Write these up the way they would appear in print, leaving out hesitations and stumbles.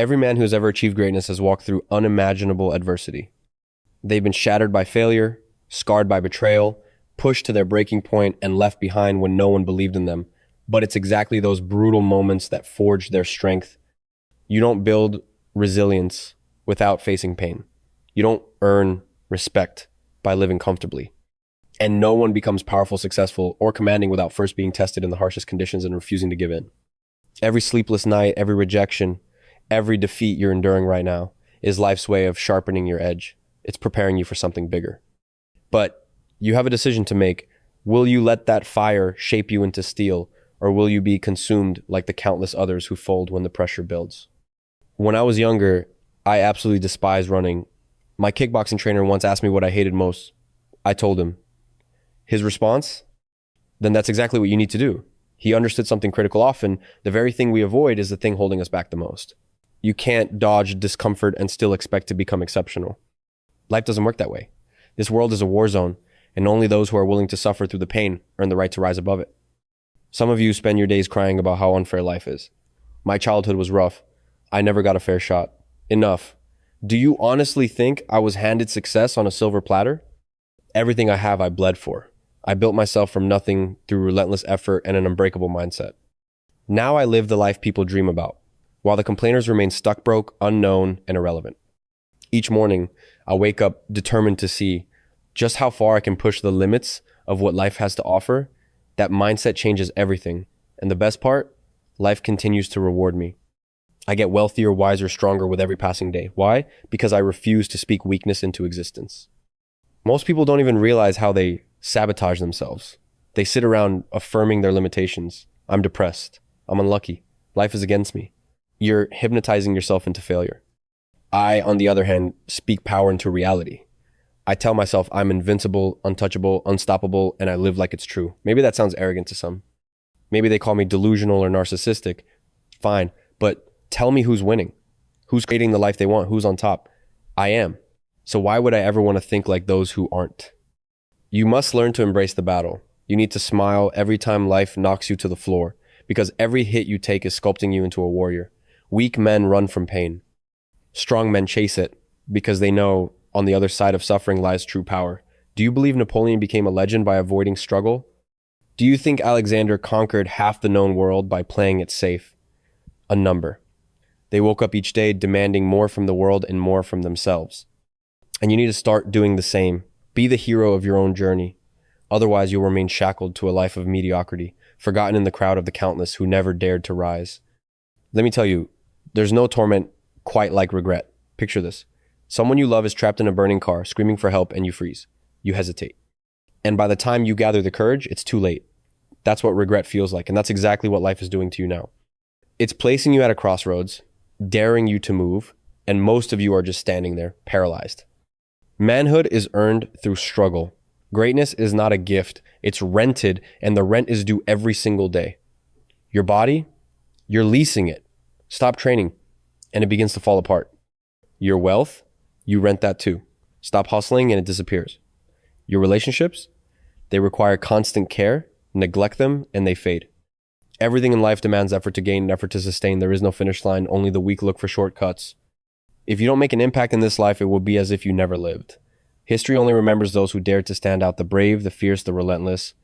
Every man who has ever achieved greatness has walked through unimaginable adversity. They've been shattered by failure, scarred by betrayal, pushed to their breaking point, and left behind when no one believed in them. But it's exactly those brutal moments that forge their strength. You don't build resilience without facing pain. You don't earn respect by living comfortably. And no one becomes powerful, successful, or commanding without first being tested in the harshest conditions and refusing to give in. Every sleepless night, every rejection, every defeat you're enduring right now is life's way of sharpening your edge. It's preparing you for something bigger. But you have a decision to make. Will you let that fire shape you into steel, or will you be consumed like the countless others who fold when the pressure builds? When I was younger, I absolutely despised running. My kickboxing trainer once asked me what I hated most. I told him. His response? Then that's exactly what you need to do. He understood something critical. Often, the very thing we avoid is the thing holding us back the most. You can't dodge discomfort and still expect to become exceptional. Life doesn't work that way. This world is a war zone, and only those who are willing to suffer through the pain earn the right to rise above it. Some of you spend your days crying about how unfair life is. My childhood was rough. I never got a fair shot. Enough. Do you honestly think I was handed success on a silver platter? Everything I have, I bled for. I built myself from nothing through relentless effort and an unbreakable mindset. Now I live the life people dream about, while the complainers remain stuck broke, unknown, and irrelevant. Each morning, I wake up determined to see just how far I can push the limits of what life has to offer. That mindset changes everything. And the best part, life continues to reward me. I get wealthier, wiser, stronger with every passing day. Why? Because I refuse to speak weakness into existence. Most people don't even realize how they sabotage themselves. They sit around affirming their limitations. I'm depressed. I'm unlucky. Life is against me. You're hypnotizing yourself into failure. I, on the other hand, speak power into reality. I tell myself I'm invincible, untouchable, unstoppable, and I live like it's true. Maybe that sounds arrogant to some. Maybe they call me delusional or narcissistic. Fine, but tell me who's winning. Who's creating the life they want? Who's on top? I am. So why would I ever want to think like those who aren't? You must learn to embrace the battle. You need to smile every time life knocks you to the floor, because every hit you take is sculpting you into a warrior. Weak men run from pain. Strong men chase it because they know on the other side of suffering lies true power. Do you believe Napoleon became a legend by avoiding struggle? Do you think Alexander conquered half the known world by playing it safe? A number. They woke up each day demanding more from the world and more from themselves. And you need to start doing the same. Be the hero of your own journey. Otherwise, you'll remain shackled to a life of mediocrity, forgotten in the crowd of the countless who never dared to rise. Let me tell you, there's no torment quite like regret. Picture this. Someone you love is trapped in a burning car, screaming for help, and you freeze. You hesitate. And by the time you gather the courage, it's too late. That's what regret feels like, and that's exactly what life is doing to you now. It's placing you at a crossroads, daring you to move, and most of you are just standing there, paralyzed. Manhood is earned through struggle. Greatness is not a gift. It's rented, and the rent is due every single day. Your body, you're leasing it. Stop training, and it begins to fall apart. Your wealth, you rent that too. Stop hustling, and it disappears. Your relationships, they require constant care. Neglect them, and they fade. Everything in life demands effort to gain and effort to sustain. There is no finish line. Only the weak look for shortcuts. If you don't make an impact in this life, it will be as if you never lived. History only remembers those who dared to stand out, the brave, the fierce, the relentless.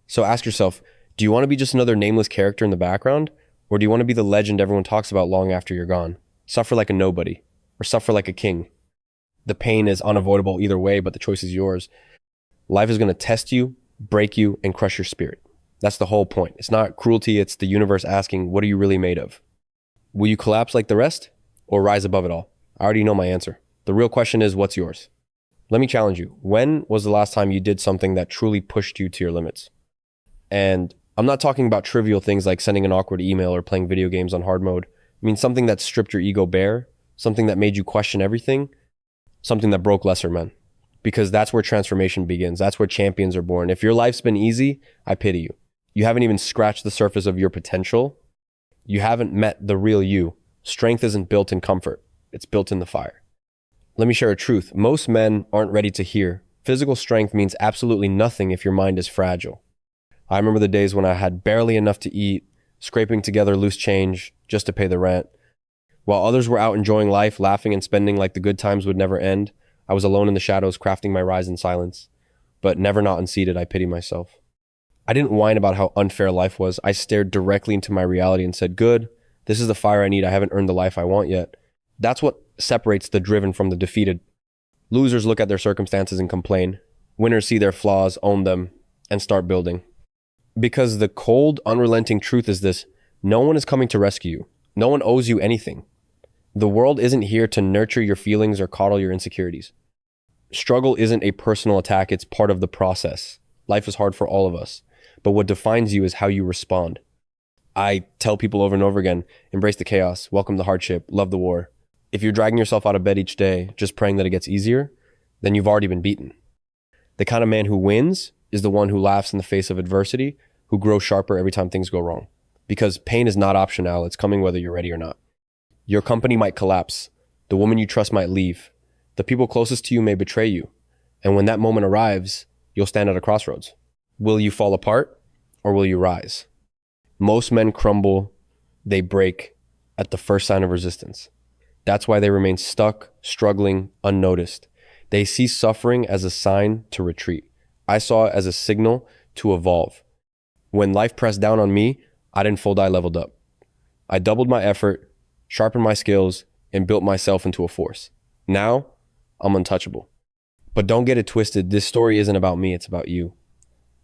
So ask yourself, do you want to be just another nameless character in the background? Or do you want to be the legend everyone talks about long after you're gone? Suffer like a nobody, or suffer like a king. The pain is unavoidable either way, but the choice is yours. Life is going to test you, break you, and crush your spirit. That's the whole point. It's not cruelty, it's the universe asking, what are you really made of? Will you collapse like the rest, or rise above it all? I already know my answer. The real question is, what's yours? Let me challenge you. When was the last time you did something that truly pushed you to your limits? And I'm not talking about trivial things like sending an awkward email or playing video games on hard mode. I mean something that stripped your ego bare, something that made you question everything, something that broke lesser men. Because that's where transformation begins. That's where champions are born. If your life's been easy, I pity you. You haven't even scratched the surface of your potential. You haven't met the real you. Strength isn't built in comfort. It's built in the fire. Let me share a truth. Most men aren't ready to hear. Physical strength means absolutely nothing if your mind is fragile. I remember the days when I had barely enough to eat, scraping together loose change just to pay the rent. While others were out enjoying life, laughing and spending like the good times would never end, I was alone in the shadows, crafting my rise in silence. But never not unseated, I pity myself. I didn't whine about how unfair life was. I stared directly into my reality and said, good, this is the fire I need. I haven't earned the life I want yet. That's what separates the driven from the defeated. Losers look at their circumstances and complain. Winners see their flaws, own them, and start building. Because the cold, unrelenting truth is this: no one is coming to rescue you. No one owes you anything. The world isn't here to nurture your feelings or coddle your insecurities. Struggle isn't a personal attack, it's part of the process. Life is hard for all of us, but what defines you is how you respond. I tell people over and over again, embrace the chaos, welcome the hardship, love the war. If you're dragging yourself out of bed each day, just praying that it gets easier, then you've already been beaten. The kind of man who wins is the one who laughs in the face of adversity, who grows sharper every time things go wrong. Because pain is not optional, it's coming whether you're ready or not. Your company might collapse. The woman you trust might leave. The people closest to you may betray you. And when that moment arrives, you'll stand at a crossroads. Will you fall apart or will you rise? Most men crumble, they break at the first sign of resistance. That's why they remain stuck, struggling, unnoticed. They see suffering as a sign to retreat. I saw it as a signal to evolve. When life pressed down on me, I didn't fold, I leveled up. I doubled my effort, sharpened my skills, and built myself into a force. Now, I'm untouchable. But don't get it twisted. This story isn't about me, it's about you.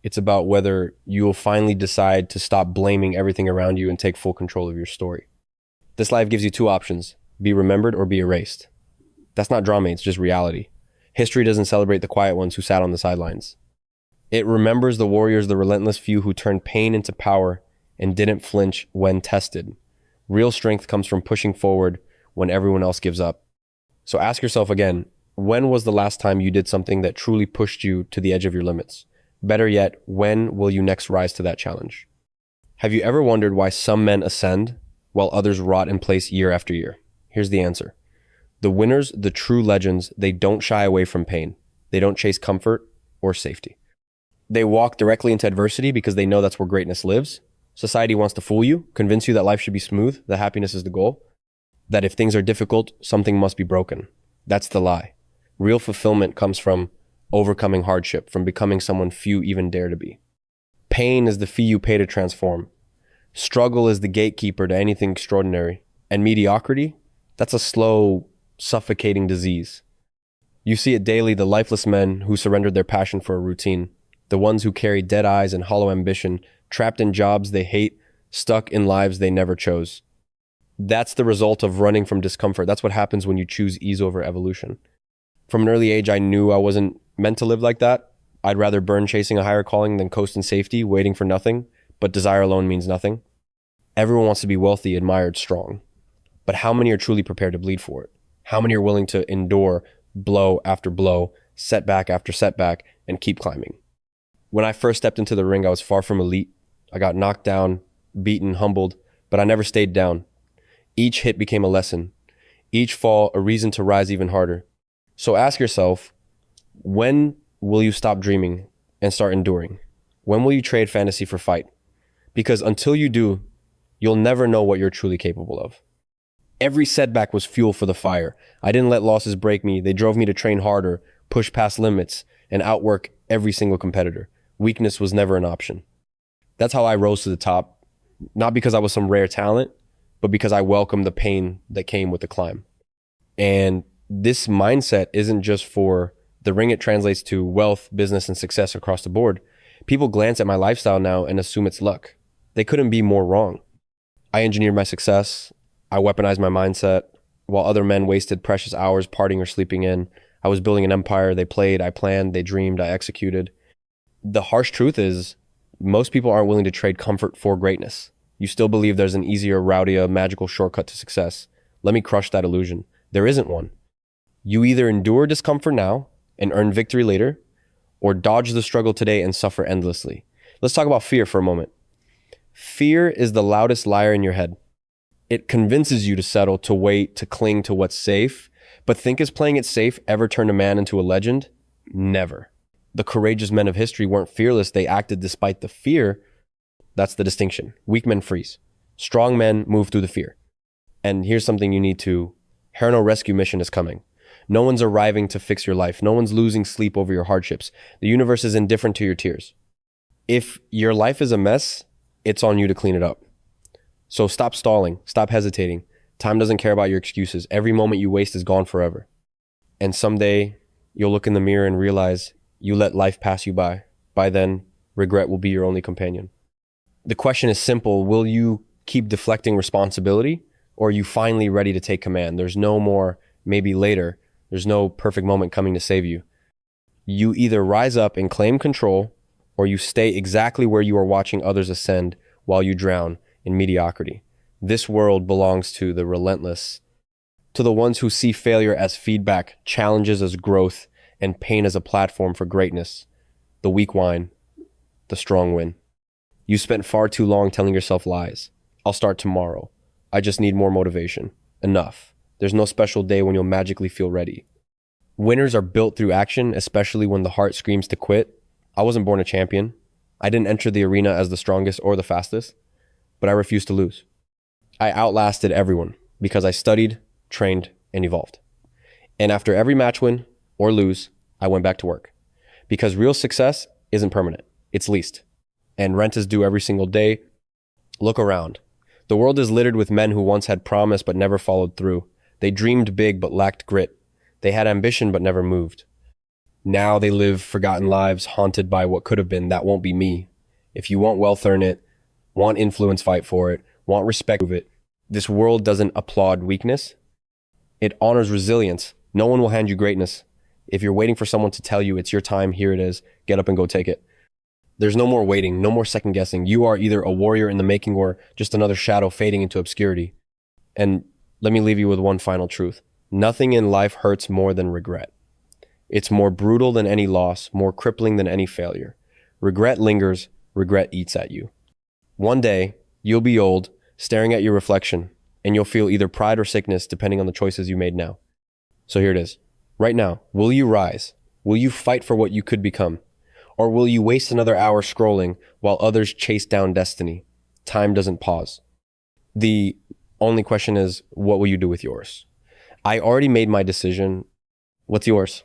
It's about whether you'll finally decide to stop blaming everything around you and take full control of your story. This life gives you two options: be remembered or be erased. That's not drama, it's just reality. History doesn't celebrate the quiet ones who sat on the sidelines. It remembers the warriors, the relentless few who turned pain into power and didn't flinch when tested. Real strength comes from pushing forward when everyone else gives up. So ask yourself again, when was the last time you did something that truly pushed you to the edge of your limits? Better yet, when will you next rise to that challenge? Have you ever wondered why some men ascend while others rot in place year after year? Here's the answer. The winners, the true legends, they don't shy away from pain. They don't chase comfort or safety. They walk directly into adversity because they know that's where greatness lives. Society wants to fool you, convince you that life should be smooth, that happiness is the goal, that if things are difficult, something must be broken. That's the lie. Real fulfillment comes from overcoming hardship, from becoming someone few even dare to be. Pain is the fee you pay to transform. Struggle is the gatekeeper to anything extraordinary. And mediocrity, that's a slow, suffocating disease. You see it daily, the lifeless men who surrendered their passion for a routine, the ones who carry dead eyes and hollow ambition, trapped in jobs they hate, stuck in lives they never chose. That's the result of running from discomfort. That's what happens when you choose ease over evolution. From an early age, I knew I wasn't meant to live like that. I'd rather burn chasing a higher calling than coast in safety, waiting for nothing, but desire alone means nothing. Everyone wants to be wealthy, admired, strong. But how many are truly prepared to bleed for it? How many are willing to endure blow after blow, setback after setback, and keep climbing? When I first stepped into the ring, I was far from elite. I got knocked down, beaten, humbled, but I never stayed down. Each hit became a lesson. Each fall, a reason to rise even harder. So ask yourself, when will you stop dreaming and start enduring? When will you trade fantasy for fight? Because until you do, you'll never know what you're truly capable of. Every setback was fuel for the fire. I didn't let losses break me. They drove me to train harder, push past limits, and outwork every single competitor. Weakness was never an option. That's how I rose to the top, not because I was some rare talent, but because I welcomed the pain that came with the climb. And this mindset isn't just for the ring, it translates to wealth, business, and success across the board. People glance at my lifestyle now and assume it's luck. They couldn't be more wrong. I engineered my success. I weaponized my mindset. While other men wasted precious hours partying or sleeping in, I was building an empire. They played, I planned, they dreamed, I executed. The harsh truth is, most people aren't willing to trade comfort for greatness. You still believe there's an easier, routier, magical shortcut to success. Let me crush that illusion. There isn't one. You either endure discomfort now and earn victory later, or dodge the struggle today and suffer endlessly. Let's talk about fear for a moment. Fear is the loudest liar in your head. It convinces you to settle, to wait, to cling to what's safe. But think, has playing it safe ever turned a man into a legend? Never. The courageous men of history weren't fearless. They acted despite the fear. That's the distinction. Weak men freeze. Strong men move through the fear. And here's something you need to, Hero rescue mission is coming. No one's arriving to fix your life. No one's losing sleep over your hardships. The universe is indifferent to your tears. If your life is a mess, it's on you to clean it up. So stop stalling, stop hesitating. Time doesn't care about your excuses. Every moment you waste is gone forever. And someday you'll look in the mirror and realize you let life pass you by. By then, regret will be your only companion. The question is simple. Will you keep deflecting responsibility, or are you finally ready to take command? There's no more maybe later. There's no perfect moment coming to save you. You either rise up and claim control, or you stay exactly where you are watching others ascend while you drown in mediocrity. This world belongs to the relentless, to the ones who see failure as feedback, challenges as growth, and pain as a platform for greatness. The weak whine, the strong win. You spent far too long telling yourself lies. I'll start tomorrow. I just need more motivation. Enough. There's no special day when you'll magically feel ready. Winners are built through action, especially when the heart screams to quit. I wasn't born a champion. I didn't enter the arena as the strongest or the fastest, but I refused to lose. I outlasted everyone because I studied, trained, and evolved. And after every match win or lose, I went back to work. Because real success isn't permanent, it's leased. And rent is due every single day. Look around. The world is littered with men who once had promise but never followed through. They dreamed big but lacked grit. They had ambition but never moved. Now they live forgotten lives haunted by what could have been. That won't be me. If you want wealth, earn it. Want influence, fight for it. Want respect, prove it. This world doesn't applaud weakness. It honors resilience. No one will hand you greatness. If you're waiting for someone to tell you it's your time, here it is. Get up and go take it. There's no more waiting, no more second guessing. You are either a warrior in the making or just another shadow fading into obscurity. And let me leave you with one final truth. Nothing in life hurts more than regret. It's more brutal than any loss, more crippling than any failure. Regret lingers, regret eats at you. One day, you'll be old, staring at your reflection, and you'll feel either pride or sickness depending on the choices you made now. So here it is. Right now, will you rise? Will you fight for what you could become? Or will you waste another hour scrolling while others chase down destiny? Time doesn't pause. The only question is, what will you do with yours? I already made my decision. What's yours?